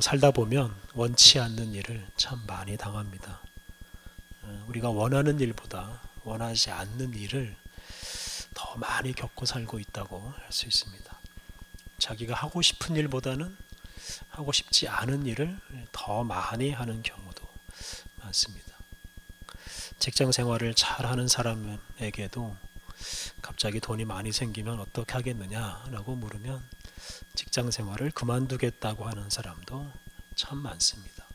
살다 보면 원치 않는 일을 참 많이 당합니다. 우리가 원하는 일보다 원하지 않는 일을 더 많이 겪고 살고 있다고 할 수 있습니다. 자기가 하고 싶은 일보다는 하고 싶지 않은 일을 더 많이 하는 경우도 많습니다. 직장 생활을 잘하는 사람에게도 갑자기 돈이 많이 생기면 어떻게 하겠느냐라고 물으면 직장 생활을 그만두겠다고 하는 사람도 참 많습니다.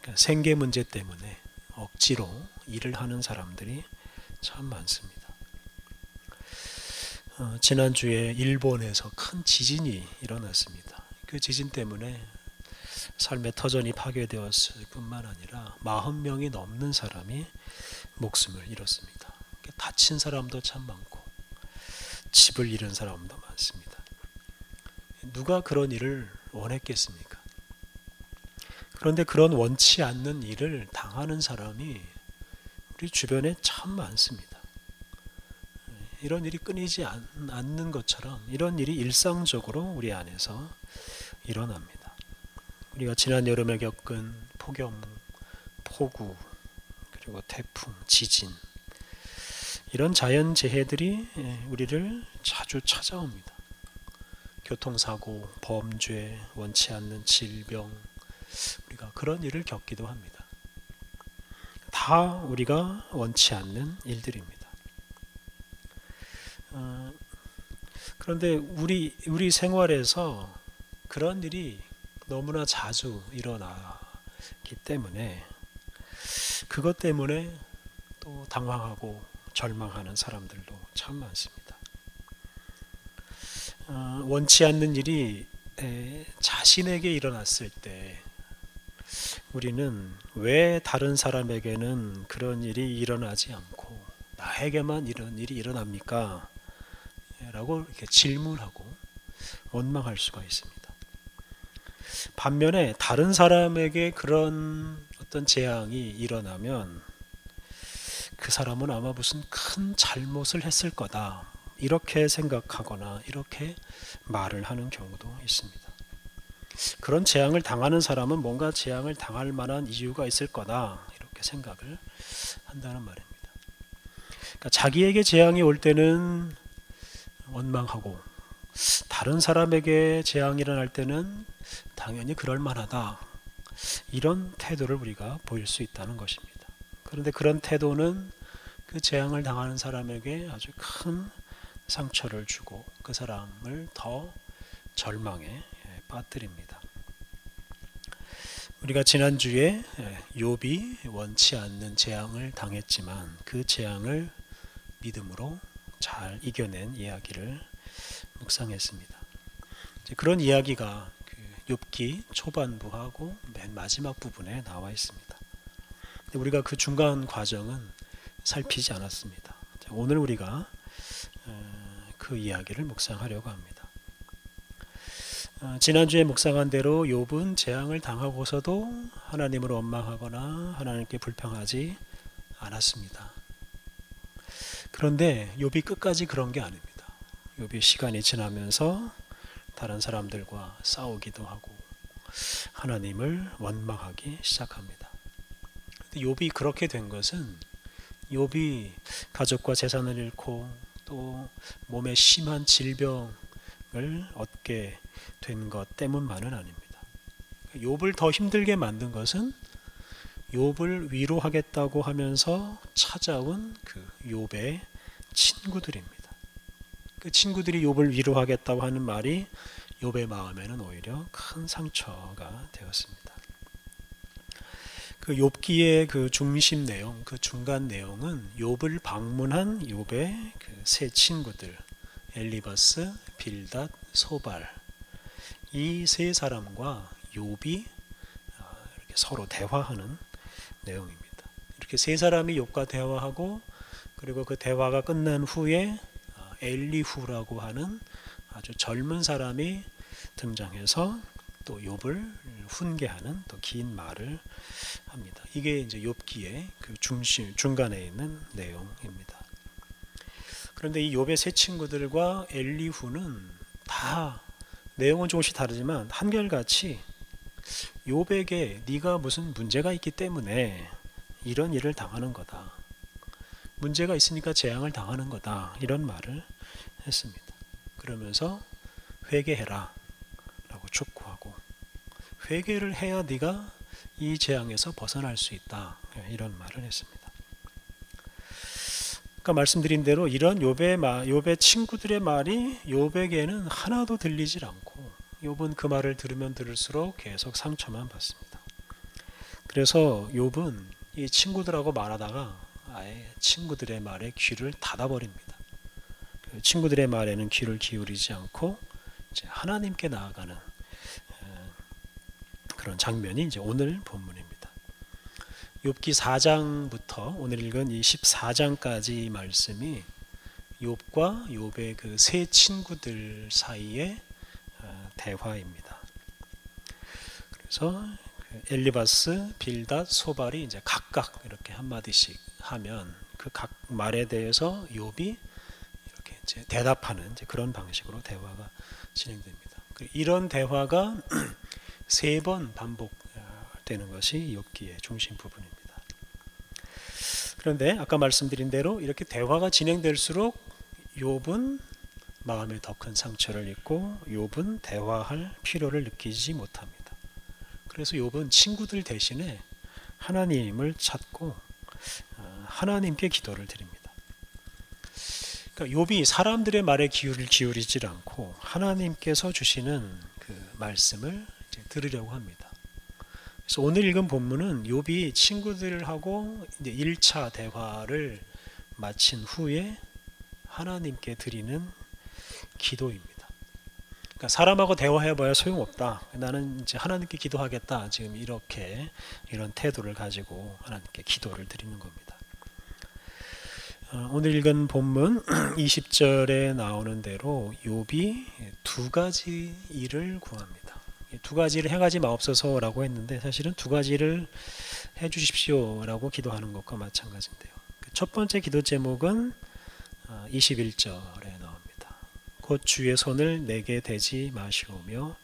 그러니까 생계 문제 때문에 억지로 일을 하는 사람들이 참 많습니다. 지난주에 일본에서 큰 지진이 일어났습니다. 그 지진 때문에 삶의 터전이 파괴되었을 뿐만 아니라 40명이 넘는 사람이 목숨을 잃었습니다. 다친 사람도 참 많고 집을 잃은 사람도 많습니다. 누가 그런 일을 원했겠습니까? 그런데 그런 원치 않는 일을 당하는 사람이 우리 주변에 참 많습니다. 이런 일이 끊이지 않는 것처럼 이런 일이 일상적으로 우리 안에서 일어납니다. 우리가 지난 여름에 겪은 폭염, 폭우, 그리고 태풍, 지진 이런 자연재해들이 우리를 자주 찾아옵니다. 교통사고, 범죄, 원치 않는 질병 우리가 그런 일을 겪기도 합니다. 다 우리가 원치 않는 일들입니다. 그런데 우리 생활에서 그런 일이 너무나 자주 일어나기 때문에 그것 때문에 또 당황하고 절망하는 사람들도 참 많습니다. 원치 않는 일이 자신에게 일어났을 때 우리는 왜 다른 사람에게는 그런 일이 일어나지 않고 나에게만 이런 일이 일어납니까? 라고 이렇게 질문하고 원망할 수가 있습니다. 반면에 다른 사람에게 그런 어떤 재앙이 일어나면 그 사람은 아마 무슨 큰 잘못을 했을 거다 이렇게 생각하거나 이렇게 말을 하는 경우도 있습니다. 그런 재앙을 당하는 사람은 뭔가 재앙을 당할 만한 이유가 있을 거다 이렇게 생각을 한다는 말입니다. 그러니까 자기에게 재앙이 올 때는 원망하고 다른 사람에게 재앙이 일어날 때는 당연히 그럴 만하다 이런 태도를 우리가 보일 수 있다는 것입니다. 그런데 그런 태도는 그 재앙을 당하는 사람에게 아주 큰 상처를 주고 그 사람을 더 절망에 빠뜨립니다. 우리가 지난주에 욥이 원치 않는 재앙을 당했지만 그 재앙을 믿음으로 잘 이겨낸 이야기를 묵상했습니다. 그런 이야기가 욥기 초반부하고 맨 마지막 부분에 나와 있습니다. 우리가 그 중간 과정은 살피지 않았습니다. 오늘 우리가 그 이야기를 묵상하려고 합니다. 지난주에 묵상한 대로 욥은 재앙을 당하고서도 하나님을 원망하거나 하나님께 불평하지 않았습니다. 그런데 욥이 끝까지 그런 게 아닙니다. 욥이 시간이 지나면서 다른 사람들과 싸우기도 하고 하나님을 원망하기 시작합니다. 욥이 그렇게 된 것은 욥이 가족과 재산을 잃고 또 몸에 심한 질병을 얻게 된 것 때문만은 아닙니다. 욥을 더 힘들게 만든 것은 욥을 위로하겠다고 하면서 찾아온 그 욥의 친구들입니다. 그 친구들이 욥을 위로하겠다고 하는 말이 욥의 마음에는 오히려 큰 상처가 되었습니다. 그 욥기의 그 중심 내용, 그 중간 내용은 욥을 방문한 욥의 그 세 친구들 엘리바스, 빌닷, 소발 이 세 사람과 욥이 이렇게 서로 대화하는 내용입니다. 이렇게 세 사람이 욥과 대화하고 그리고 그 대화가 끝난 후에 엘리후라고 하는 아주 젊은 사람이 등장해서 또 욥을 훈계하는 또 긴 말을 합니다. 이게 이제 욥기의 그 중간에 있는 내용입니다. 그런데 이 욥의 세 친구들과 엘리후는 다 내용은 조금씩 다르지만 한결같이 욥에게 네가 무슨 문제가 있기 때문에 이런 일을 당하는 거다. 문제가 있으니까 재앙을 당하는 거다. 이런 말을 했습니다. 그러면서 회개해라 라고 촉구하고, 회개를 해야 네가 이 재앙에서 벗어날 수 있다. 이런 말을 했습니다. 아까 말씀드린 대로 이런 욥의 친구들의 말이 욥에게는 하나도 들리질 않고, 욥은 그 말을 들으면 들을수록 계속 상처만 받습니다. 그래서 욥은 이 친구들하고 말하다가 아예 친구들의 말에 귀를 닫아버립니다. 친구들의 말에는 귀를 기울이지 않고 이제 하나님께 나아가는 그런 장면이 이제 오늘 본문입니다. 욥기 4장부터 오늘 읽은 이 14장까지 말씀이 욥과 욥의 그 세 친구들 사이의 대화입니다. 그래서 엘리바스, 빌닷, 소발이 이제 각각 이렇게 한 마디씩 하면 그 각 말에 대해서 욥이 이렇게 이제 대답하는 이제 그런 방식으로 대화가 진행됩니다. 이런 대화가 세 번 반복되는 것이 욥기의 중심 부분입니다. 그런데 아까 말씀드린 대로 이렇게 대화가 진행될수록 욥은 마음에 더 큰 상처를 입고 욥은 대화할 필요를 느끼지 못합니다. 그래서 욥은 친구들 대신에 하나님을 찾고 하나님께 기도를 드립니다. 그러니까 욥이 사람들의 말에 귀를 기울이지 않고 하나님께서 주시는 그 말씀을 이제 들으려고 합니다. 그래서 오늘 읽은 본문은 욥이 친구들하고 이제 1차 대화를 마친 후에 하나님께 드리는 기도입니다. 그러니까 사람하고 대화해봐야 소용없다. 나는 이제 하나님께 기도하겠다. 지금 이런 태도를 가지고 하나님께 기도를 드리는 겁니다. 오늘 읽은 본문 20절에 나오는 대로 욥이 두 가지 일을 구합니다. 두 가지를 행하지 마옵소서라고 했는데 사실은 두 가지를 해주십시오라고 기도하는 것과 마찬가지인데요. 첫 번째 기도 제목은 21절에 나옵니다. 곧 주의 손을 내게 대지 마시오며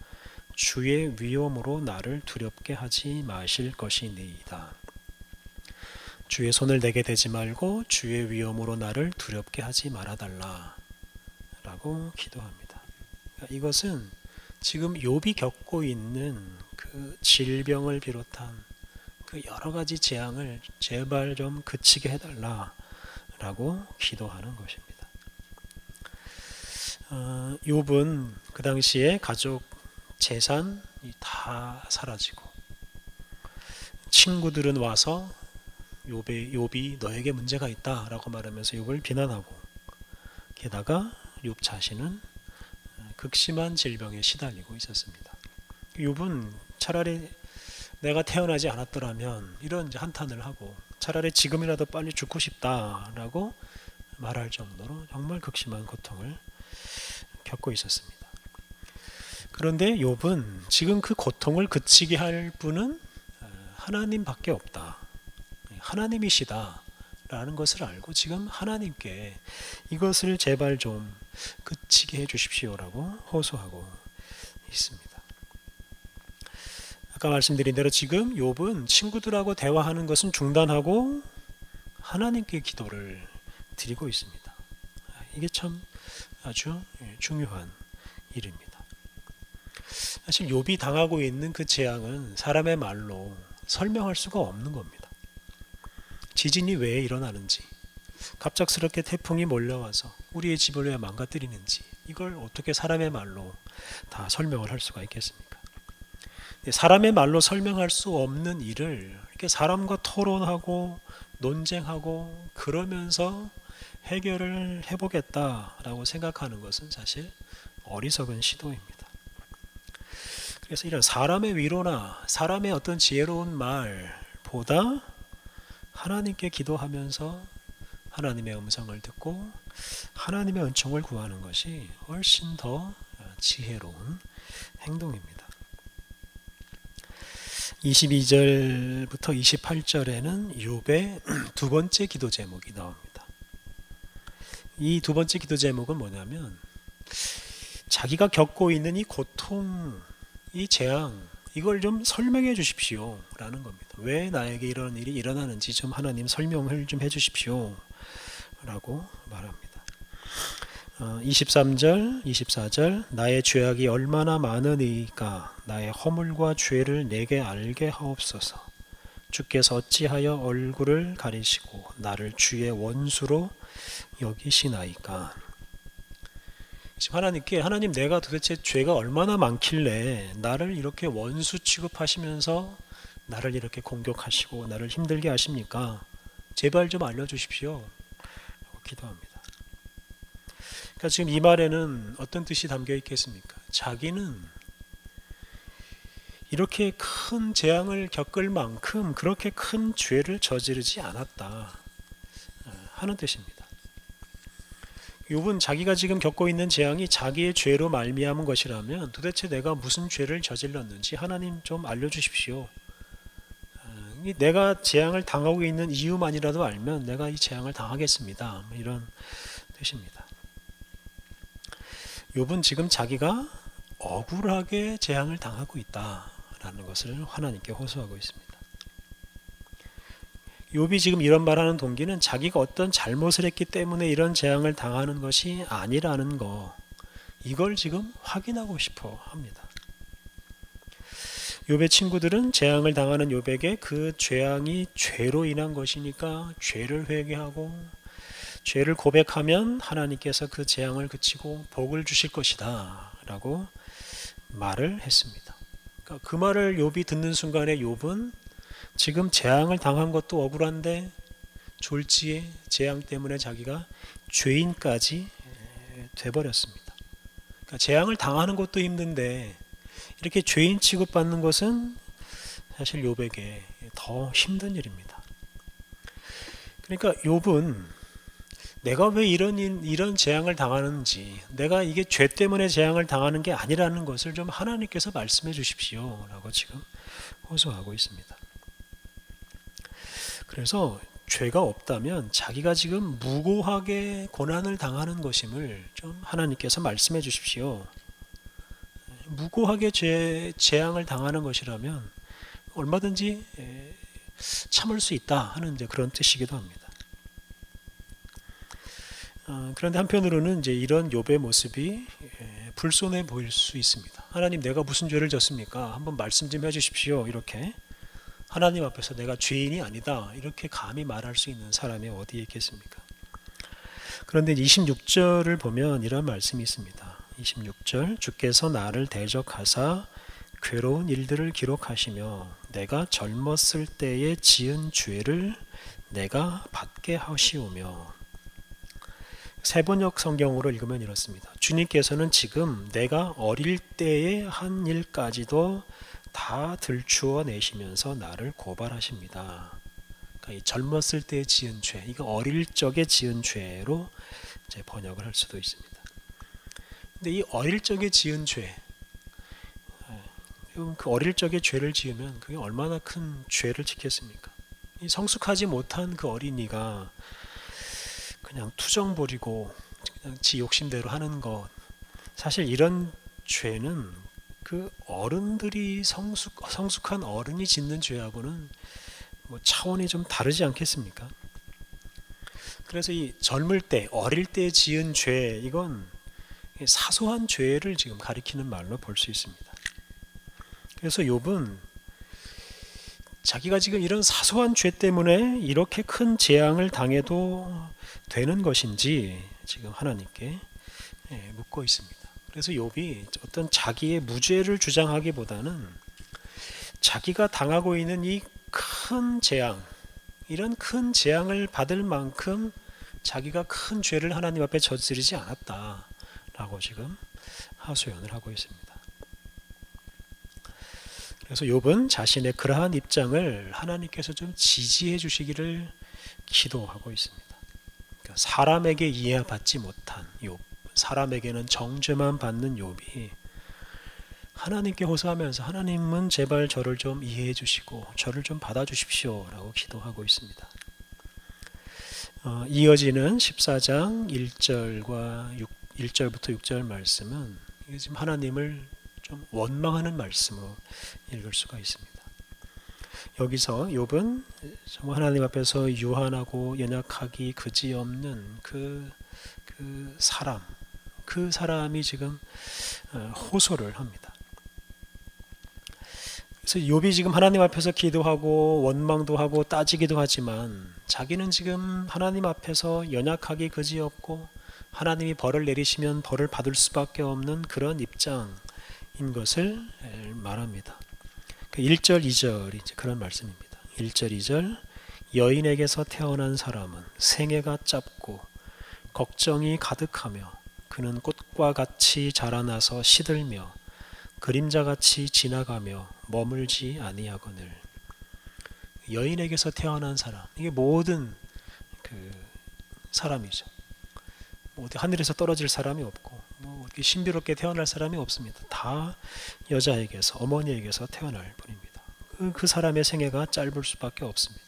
주의 위엄으로 나를 두렵게 하지 마실 것이니이다. 주의 손을 내게 대지 말고 주의 위엄으로 나를 두렵게 하지 말아달라 라고 기도합니다. 이것은 지금 욥이 겪고 있는 그 질병을 비롯한 그 여러 가지 재앙을 제발 좀 그치게 해달라 라고 기도하는 것입니다. 욥은 그 당시에 가족 재산이 다 사라지고 친구들은 와서 욥이 너에게 문제가 있다라고 말하면서 욥을 비난하고, 게다가 욥 자신은 극심한 질병에 시달리고 있었습니다. 욥은 차라리 내가 태어나지 않았더라면 이런 한탄을 하고 차라리 지금이라도 빨리 죽고 싶다라고 말할 정도로 정말 극심한 고통을 겪고 있었습니다. 그런데 욥은 지금 그 고통을 그치게 할 분은 하나님밖에 없다. 하나님이시다 라는 것을 알고 지금 하나님께 이것을 제발 좀 그치게 해 주십시오라고 호소하고 있습니다. 아까 말씀드린 대로 지금 욥은 친구들하고 대화하는 것은 중단하고 하나님께 기도를 드리고 있습니다. 이게 참 아주 중요한 일입니다. 사실 욥이 당하고 있는 그 재앙은 사람의 말로 설명할 수가 없는 겁니다. 지진이 왜 일어나는지, 갑작스럽게 태풍이 몰려와서 우리의 집을 왜 망가뜨리는지, 이걸 어떻게 사람의 말로 다 설명을 할 수가 있겠습니까? 사람의 말로 설명할 수 없는 일을 이렇게 사람과 토론하고 논쟁하고 그러면서 해결을 해보겠다라고 생각하는 것은 사실 어리석은 시도입니다. 그래서 이런 사람의 위로나 사람의 어떤 지혜로운 말보다 하나님께 기도하면서 하나님의 음성을 듣고 하나님의 은총을 구하는 것이 훨씬 더 지혜로운 행동입니다. 22절부터 28절에는 욥의 두 번째 기도 제목이 나옵니다. 이 두 번째 기도 제목은 뭐냐면 자기가 겪고 있는 이 고통, 이 재앙, 이걸 좀 설명해 주십시오 라는 겁니다. 왜 나에게 이런 일이 일어나는지 좀 하나님 설명을 좀 해 주십시오 라고 말합니다. 23절, 24절 나의 죄악이 얼마나 많으니까 나의 허물과 죄를 내게 알게 하옵소서. 주께서 어찌하여 얼굴을 가리시고 나를 주의 원수로 여기시나이까. 지금 하나님께 하나님 내가 도대체 죄가 얼마나 많길래 나를 이렇게 원수 취급하시면서 나를 이렇게 공격하시고 나를 힘들게 하십니까? 제발 좀 알려주십시오 라고 기도합니다. 그러니까 지금 이 말에는 어떤 뜻이 담겨 있겠습니까? 자기는 이렇게 큰 재앙을 겪을 만큼 그렇게 큰 죄를 저지르지 않았다 하는 뜻입니다. 욥은 자기가 지금 겪고 있는 재앙이 자기의 죄로 말미암은 것이라면 도대체 내가 무슨 죄를 저질렀는지 하나님 좀 알려주십시오. 내가 재앙을 당하고 있는 이유만이라도 알면 내가 이 재앙을 당하겠습니다. 이런 뜻입니다. 욥은 지금 자기가 억울하게 재앙을 당하고 있다라는 것을 하나님께 호소하고 있습니다. 욥이 지금 이런 말하는 동기는 자기가 어떤 잘못을 했기 때문에 이런 재앙을 당하는 것이 아니라는 거, 이걸 지금 확인하고 싶어 합니다. 욥의 친구들은 재앙을 당하는 욥에게 그 재앙이 죄로 인한 것이니까 죄를 회개하고 죄를 고백하면 하나님께서 그 재앙을 그치고 복을 주실 것이다 라고 말을 했습니다. 그러니까 그 말을 욥이 듣는 순간에 욥은 지금 재앙을 당한 것도 억울한데 졸지에 재앙 때문에 자기가 죄인까지 돼버렸습니다. 그러니까 재앙을 당하는 것도 힘든데 이렇게 죄인 취급받는 것은 사실 욥에게 더 힘든 일입니다. 그러니까 욥은 내가 왜 이런 재앙을 당하는지, 내가 이게 죄 때문에 재앙을 당하는 게 아니라는 것을 좀 하나님께서 말씀해 주십시오 라고 지금 호소하고 있습니다. 그래서 죄가 없다면 자기가 지금 무고하게 고난을 당하는 것임을 좀 하나님께서 말씀해 주십시오. 무고하게 재앙을 당하는 것이라면 얼마든지 참을 수 있다 하는 이제 그런 뜻이기도 합니다. 그런데 한편으로는 이제 이런 욥의 모습이 불손해 보일 수 있습니다. 하나님 내가 무슨 죄를 졌습니까? 한번 말씀 좀 해주십시오. 이렇게 하나님 앞에서 내가 죄인이 아니다 이렇게 감히 말할 수 있는 사람이 어디에 있겠습니까? 그런데 26절을 보면 이런 말씀이 있습니다. 26절 주께서 나를 대적하사 괴로운 일들을 기록하시며 내가 젊었을 때에 지은 죄를 내가 받게 하시오며. 세번역 성경으로 읽으면 이렇습니다. 주님께서는 지금 내가 어릴 때의 한 일까지도 다 들추어 내시면서 나를 고발하십니다. 그러니까 이 젊었을 때 지은 죄, 이거 어릴 적에 지은 죄로 이제 번역을 할 수도 있습니다. 근데 이 어릴 적에 지은 죄, 그 어릴 적에 죄를 지으면 그게 얼마나 큰 죄를 짓겠습니까? 이 성숙하지 못한 그 어린이가 그냥 투정 부리고 그냥 지 욕심대로 하는 것, 사실 이런 죄는 그 어른들이 성숙한 어른이 짓는 죄하고는 뭐 차원이 좀 다르지 않겠습니까? 그래서 이 젊을 때 어릴 때 지은 죄, 이건 사소한 죄를 지금 가리키는 말로 볼 수 있습니다. 그래서 욥은 자기가 지금 이런 사소한 죄 때문에 이렇게 큰 재앙을 당해도 되는 것인지 지금 하나님께 묻고 있습니다. 그래서 욥이 어떤 자기의 무죄를 주장하기보다는 자기가 당하고 있는 이 큰 재앙, 이런 큰 재앙을 받을 만큼 자기가 큰 죄를 하나님 앞에 저지르지 않았다라고 지금 하소연을 하고 있습니다. 그래서 욥은 자신의 그러한 입장을 하나님께서 좀 지지해 주시기를 기도하고 있습니다. 그러니까 사람에게 이해받지 못한 욥, 사람에게는 정죄만 받는 욥이 하나님께 호소하면서 하나님은 제발 저를 좀 이해해 주시고 저를 좀 받아주십시오 라고 기도하고 있습니다. 이어지는 14장 1절과 1절부터 6절 말씀은 지금 하나님을 좀 좀 원망하는 말씀으로 읽을 수가 있습니다. 여기서 욥은 정말 하나님 앞에서 유한하고 연약하기 그지없는 그 사람, 그 사람이 지금 호소를 합니다. 그래서 욥이 지금 하나님 앞에서 기도하고 원망도 하고 따지기도 하지만 자기는 지금 하나님 앞에서 연약하기 그지없고 하나님이 벌을 내리시면 벌을 받을 수밖에 없는 그런 입장인 것을 말합니다. 1절, 2절이 그런 말씀입니다. 1절, 2절 여인에게서 태어난 사람은 생애가 짧고 걱정이 가득하며 그는 꽃과 같이 자라나서 시들며 그림자같이 지나가며 머물지 아니하거늘. 여인에게서 태어난 사람, 이게 모든 그 사람이죠. 뭐 어디 하늘에서 떨어질 사람이 없고 뭐 신비롭게 태어날 사람이 없습니다. 다 여자에게서, 어머니에게서 태어날 뿐입니다. 그 사람의 생애가 짧을 수밖에 없습니다.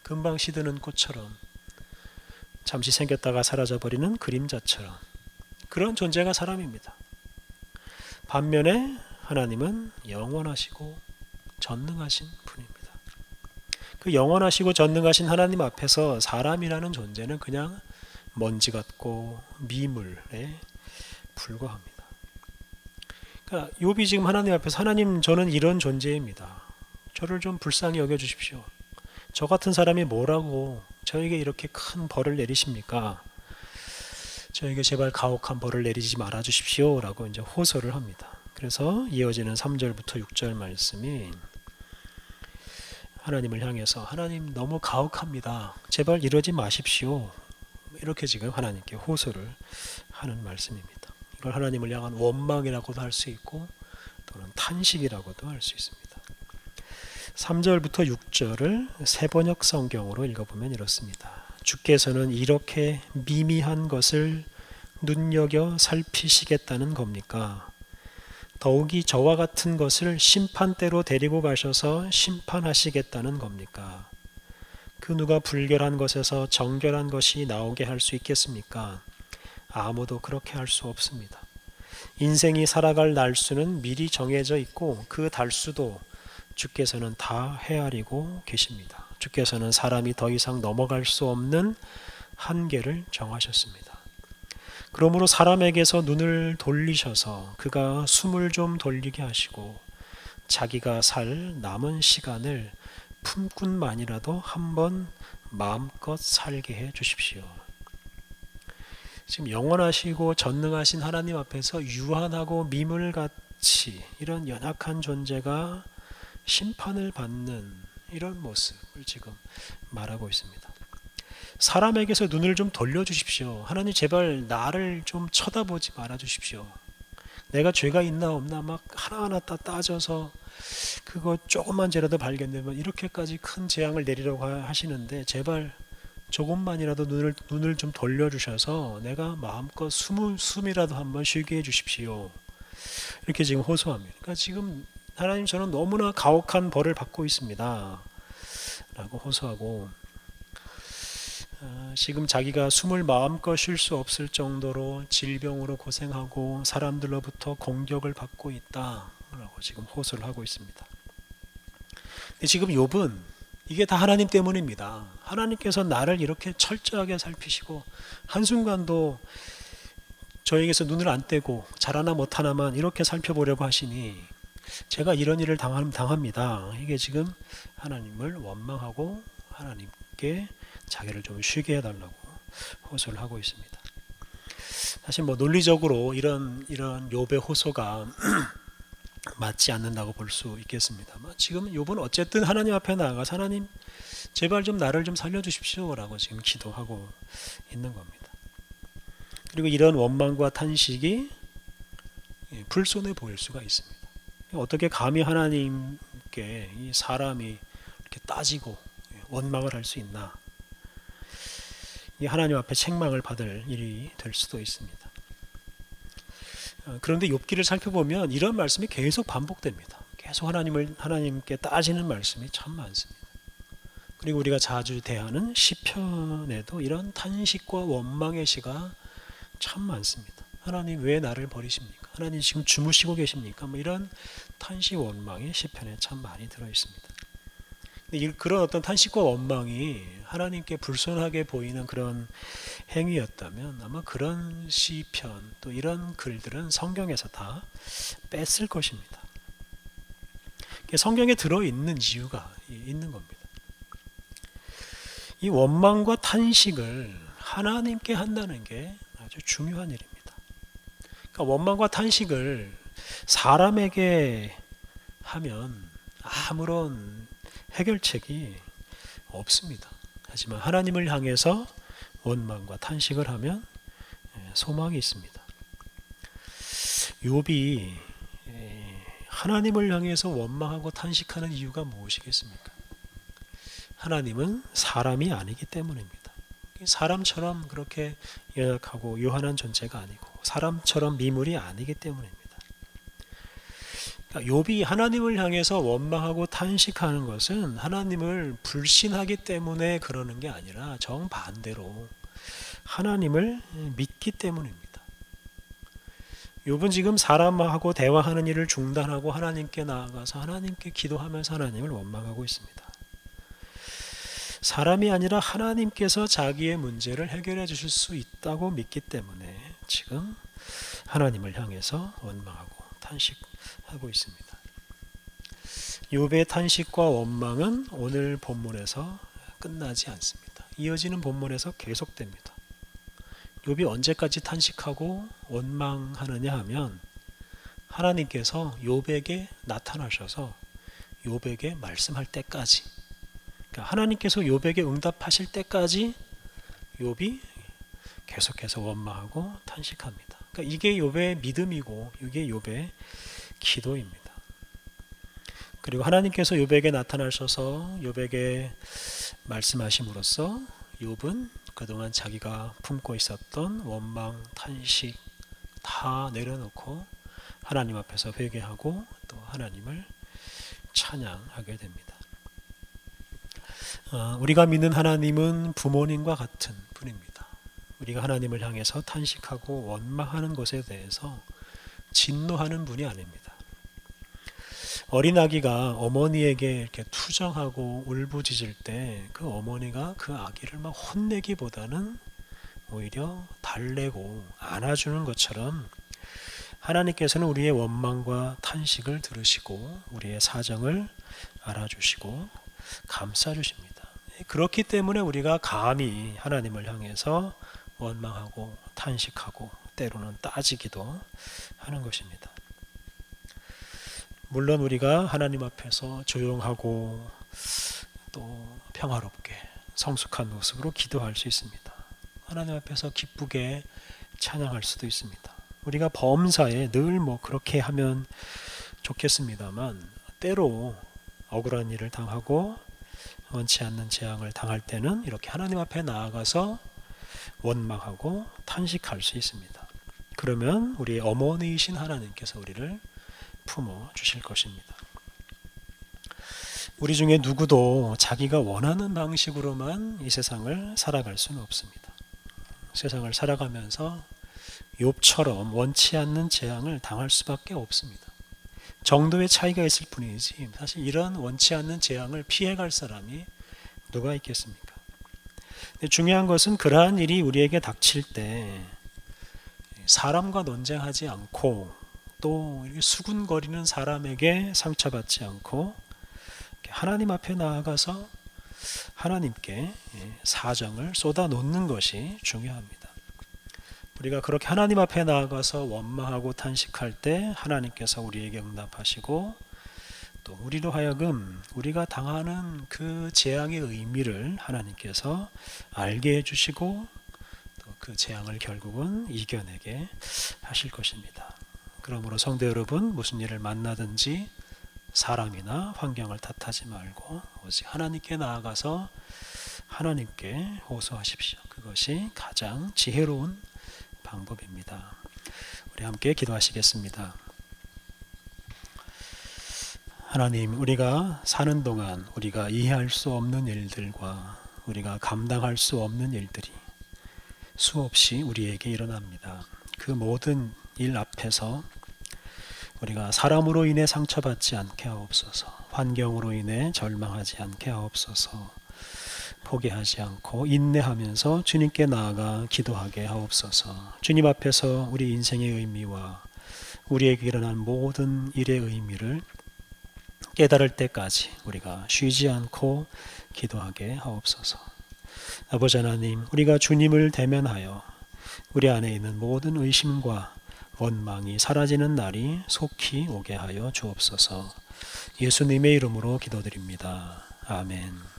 금방 시드는 꽃처럼 잠시 생겼다가 사라져버리는 그림자처럼 그런 존재가 사람입니다. 반면에 하나님은 영원하시고 전능하신 분입니다. 그 영원하시고 전능하신 하나님 앞에서 사람이라는 존재는 그냥 먼지 같고 미물에 불과합니다. 그러니까 욥이 지금 하나님 앞에서 하나님, 저는 이런 존재입니다. 저를 좀 불쌍히 여겨주십시오. 저 같은 사람이 뭐라고 저에게 이렇게 큰 벌을 내리십니까? 저에게 제발 가혹한 벌을 내리지 말아 주십시오 라고 이제 호소를 합니다. 그래서 이어지는 3절부터 6절 말씀이 하나님을 향해서 하나님 너무 가혹합니다. 제발 이러지 마십시오. 이렇게 지금 하나님께 호소를 하는 말씀입니다. 이걸 하나님을 향한 원망이라고도 할 수 있고 또는 탄식이라고도 할 수 있습니다. 3절부터 6절을 세번역 성경으로 읽어보면 이렇습니다. 주께서는 이렇게 미미한 것을 눈여겨 살피시겠다는 겁니까? 더욱이 저와 같은 것을 심판대로 데리고 가셔서 심판하시겠다는 겁니까? 그 누가 불결한 것에서 정결한 것이 나오게 할 수 있겠습니까? 아무도 그렇게 할 수 없습니다. 인생이 살아갈 날수는 미리 정해져 있고 그 달수도 주께서는 다 헤아리고 계십니다. 주께서는 사람이 더 이상 넘어갈 수 없는 한계를 정하셨습니다. 그러므로 사람에게서 눈을 돌리셔서 그가 숨을 좀 돌리게 하시고 자기가 살 남은 시간을 품꾼만이라도 한번 마음껏 살게 해 주십시오. 지금 영원하시고 전능하신 하나님 앞에서 유한하고 미물같이 이런 연약한 존재가 심판을 받는 이런 모습을 지금 말하고 있습니다. 사람에게서 눈을 좀 돌려주십시오. 하나님 제발 나를 좀 쳐다보지 말아주십시오. 내가 죄가 있나 없나 막 하나하나 따져서 그거 조금만 죄라도 발견되면 이렇게까지 큰 재앙을 내리려고 하시는데 제발 조금만이라도 눈을 좀 돌려주셔서 내가 마음껏 숨이라도 한번 쉬게 해주십시오. 이렇게 지금 호소합니다. 그러니까 지금 하나님 저는 너무나 가혹한 벌을 받고 있습니다. 라고 호소하고 지금 자기가 숨을 마음껏 쉴 수 없을 정도로 질병으로 고생하고 사람들로부터 공격을 받고 있다라고 지금 호소를 하고 있습니다. 근데 지금 욥은 이게 다 하나님 때문입니다. 하나님께서 나를 이렇게 철저하게 살피시고 한순간도 저에게서 눈을 안 떼고 잘하나 못하나만 이렇게 살펴보려고 하시니 제가 이런 일을 당합니다. 이게 지금 하나님을 원망하고 하나님께 자기를 좀 쉬게 해달라고 호소를 하고 있습니다. 사실 뭐 논리적으로 이런 욥의 호소가 맞지 않는다고 볼 수 있겠습니다만 지금 욥은 어쨌든 하나님 앞에 나아가서 하나님 제발 좀 나를 좀 살려주십시오라고 지금 기도하고 있는 겁니다. 그리고 이런 원망과 탄식이 불손해 보일 수가 있습니다. 어떻게 감히 하나님께 이 사람이 이렇게 따지고 원망을 할 수 있나? 이 하나님 앞에 책망을 받을 일이 될 수도 있습니다. 그런데 욥기를 살펴보면 이런 말씀이 계속 반복됩니다. 계속 하나님께 따지는 말씀이 참 많습니다. 그리고 우리가 자주 대하는 시편에도 이런 탄식과 원망의 시가 참 많습니다. 하나님 왜 나를 버리십니까? 하나님 지금 주무시고 계십니까? 뭐 이런 탄식 원망이 시편에 참 많이 들어 있습니다. 근데 그런 어떤 탄식과 원망이 하나님께 불손하게 보이는 그런 행위였다면 아마 그런 시편 또 이런 글들은 성경에서 다 뺐을 것입니다. 성경에 들어있는 이유가 있는 겁니다. 이 원망과 탄식을 하나님께 한다는 게 아주 중요한 일입니다. 그러니까 원망과 탄식을 사람에게 하면 아무런 해결책이 없습니다. 하지만 하나님을 향해서 원망과 탄식을 하면 소망이 있습니다. 욥이 하나님을 향해서 원망하고 탄식하는 이유가 무엇이겠습니까? 하나님은 사람이 아니기 때문입니다. 사람처럼 그렇게 연약하고 요한한 존재가 아니고 사람처럼 미물이 아니기 때문입니다. 그러니까 욥이 하나님을 향해서 원망하고 탄식하는 것은 하나님을 불신하기 때문에 그러는 게 아니라 정반대로 하나님을 믿기 때문입니다. 욥은 지금 사람하고 대화하는 일을 중단하고 하나님께 나아가서 하나님께 기도하면서 하나님을 원망하고 있습니다. 사람이 아니라 하나님께서 자기의 문제를 해결해 주실 수 있다고 믿기 때문에 지금 하나님을 향해서 원망하고 탄식하고 있습니다. 욥의 탄식과 원망은 오늘 본문에서 끝나지 않습니다. 이어지는 본문에서 계속됩니다. 욥이 언제까지 탄식하고 원망하느냐 하면 하나님께서 욥에게 나타나셔서 욥에게 말씀할 때까지, 그러니까 하나님께서 욥에게 응답하실 때까지 욥이 계속해서 원망하고 탄식합니다. 그러니까 이게 욥의 믿음이고 이게 욥의 기도입니다. 그리고 하나님께서 욥에게 나타나셔서 욥에게 말씀하심으로써 욥은 그동안 자기가 품고 있었던 원망, 탄식 다 내려놓고 하나님 앞에서 회개하고 또 하나님을 찬양하게 됩니다. 우리가 믿는 하나님은 부모님과 같은 분입니다. 우리가 하나님을 향해서 탄식하고 원망하는 것에 대해서 진노하는 분이 아닙니다. 어린아기가 어머니에게 이렇게 투정하고 울부짖을 때 그 어머니가 그 아기를 막 혼내기보다는 오히려 달래고 안아주는 것처럼 하나님께서는 우리의 원망과 탄식을 들으시고 우리의 사정을 알아주시고 감싸주십니다. 그렇기 때문에 우리가 감히 하나님을 향해서 원망하고 탄식하고 때로는 따지기도 하는 것입니다. 물론 우리가 하나님 앞에서 조용하고 또 평화롭게 성숙한 모습으로 기도할 수 있습니다. 하나님 앞에서 기쁘게 찬양할 수도 있습니다. 우리가 범사에 늘 뭐 그렇게 하면 좋겠습니다만 때로 억울한 일을 당하고 원치 않는 재앙을 당할 때는 이렇게 하나님 앞에 나아가서 원망하고 탄식할 수 있습니다. 그러면 우리 어머니이신 하나님께서 우리를 품어 주실 것입니다. 우리 중에 누구도 자기가 원하는 방식으로만 이 세상을 살아갈 수는 없습니다. 세상을 살아가면서 욥처럼 원치 않는 재앙을 당할 수밖에 없습니다. 정도의 차이가 있을 뿐이지 사실 이런 원치 않는 재앙을 피해갈 사람이 누가 있겠습니까? 근데 중요한 것은 그러한 일이 우리에게 닥칠 때 사람과 논쟁하지 않고 또 수군거리는 사람에게 상처받지 않고 하나님 앞에 나아가서 하나님께 사정을 쏟아놓는 것이 중요합니다. 우리가 그렇게 하나님 앞에 나아가서 원망하고 탄식할 때 하나님께서 우리에게 응답하시고 또 우리로 하여금 우리가 당하는 그 재앙의 의미를 하나님께서 알게 해주시고 또 그 재앙을 결국은 이겨내게 하실 것입니다. 그러므로 성도 여러분, 무슨 일을 만나든지 사람이나 환경을 탓하지 말고 오직 하나님께 나아가서 하나님께 호소하십시오. 그것이 가장 지혜로운 방법입니다. 우리 함께 기도하시겠습니다. 하나님, 우리가 사는 동안 우리가 이해할 수 없는 일들과 우리가 감당할 수 없는 일들이 수없이 우리에게 일어납니다. 그 모든 일 앞에서 우리가 사람으로 인해 상처받지 않게 하옵소서. 환경으로 인해 절망하지 않게 하옵소서. 포기하지 않고 인내하면서 주님께 나아가 기도하게 하옵소서. 주님 앞에서 우리 인생의 의미와 우리에게 일어난 모든 일의 의미를 깨달을 때까지 우리가 쉬지 않고 기도하게 하옵소서. 아버지 하나님, 우리가 주님을 대면하여 우리 안에 있는 모든 의심과 원망이 사라지는 날이 속히 오게 하여 주옵소서. 예수님의 이름으로 기도드립니다. 아멘.